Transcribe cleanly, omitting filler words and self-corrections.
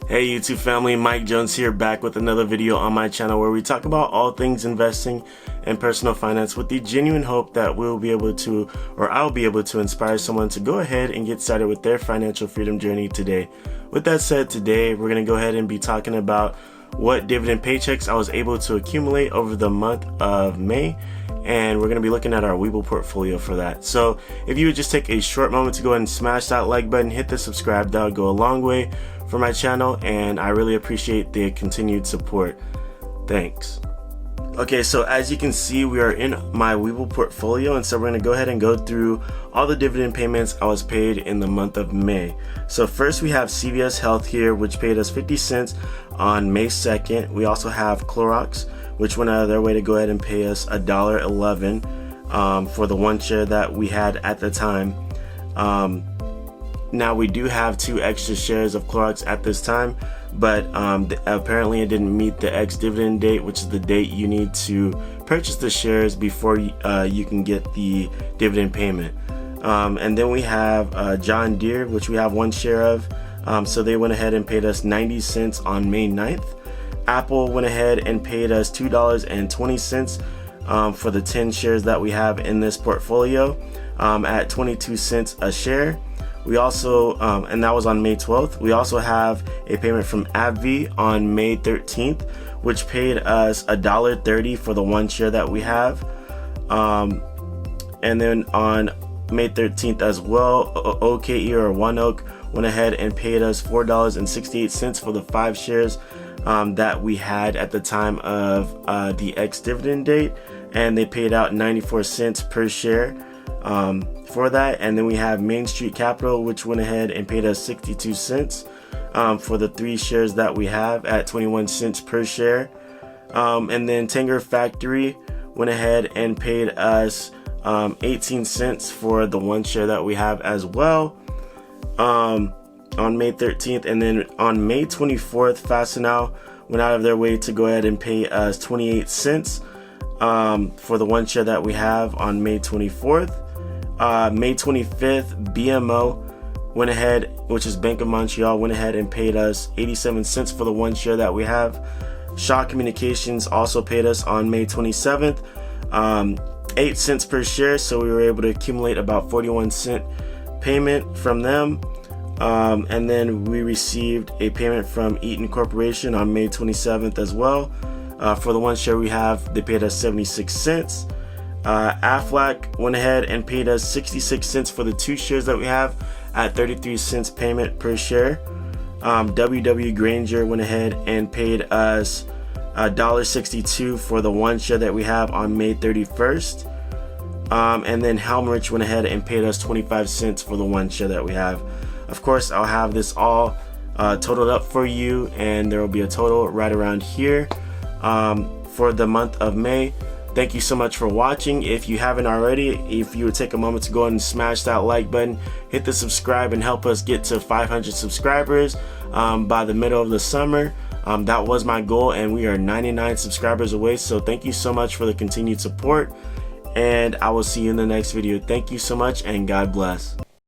Hey YouTube family, Mike Jones here, back with another video on my channel where we talk about all things investing and personal finance with the genuine hope that we'll be able to, or I'll be able to inspire someone to go ahead and get started with their financial freedom journey today. With that said, today we're going to go ahead and be talking about what dividend paychecks I was able to accumulate over the month of May, and we're going to be looking at our Webull portfolio for that. So if you would just take a short moment to go ahead and smash that like button, hit the subscribe, that would go a long way for my channel, and I really appreciate the continued support. Thanks. Okay, so as you can see, we are in my Webull portfolio, and so we're going to go ahead and go through all the dividend payments I was paid in the month of May. So first we have CVS Health here, which paid us 50 cents on May 2nd. We also have Clorox, which went out of their way to go ahead and pay us $1.11 for the one share that we had at the time. Now we do have 2 extra shares of Clorox at this time, but apparently it didn't meet the ex-dividend date, which is the date you need to purchase the shares before you can get the dividend payment. And then we have John Deere, which we have 1 share of, so they went ahead and paid us 90 cents on May 9th. Apple went ahead and paid us $2.20 for the 10 shares that we have in this portfolio at 22 cents a share. We also, and that was on May 12th, we also have a payment from AbbVie on May 13th, which paid us $1.30 for the 1 share that we have. And then on May 13th as well, OKE or One Oak went ahead and paid us $4.68 for the 5 shares that we had at the time of the ex-dividend date, and they paid out 94 cents per share for that. And then we have Main Street Capital, which went ahead and paid us 62 cents for the 3 shares that we have at 21 cents per share. And then Tanger Factory went ahead and paid us 18 cents for the 1 share that we have as well on May 13th. And then on May 24th, Fastenal went out of their way to go ahead and pay us 28 cents for the 1 share that we have on May 24th. May 25th, BMO went ahead, which is Bank of Montreal, went ahead and paid us 87 cents for the 1 share that we have. Shaw Communications also paid us on May 27th 8 cents per share, so we were able to accumulate about 41 cent payment from them. And then we received a payment from Eaton Corporation on May 27th as well. For the 1 share we have, they paid us 76 cents. Aflac went ahead and paid us 66 cents for the 2 shares that we have at 33 cents payment per share. WW Granger went ahead and paid us $1.62 for the 1 share that we have on May 31st. And then Helmrich went ahead and paid us 25 cents for the 1 share that we have. Of course, I'll have this all totaled up for you, and there will be a total right around here for the month of May. Thank you so much for watching. If you haven't already, if you would take a moment to go ahead and smash that like button, hit the subscribe, and help us get to 500 subscribers by the middle of the summer. That was my goal, and we are 99 subscribers away. So thank you so much for the continued support, and I will see you in the next video. Thank you so much, and God bless.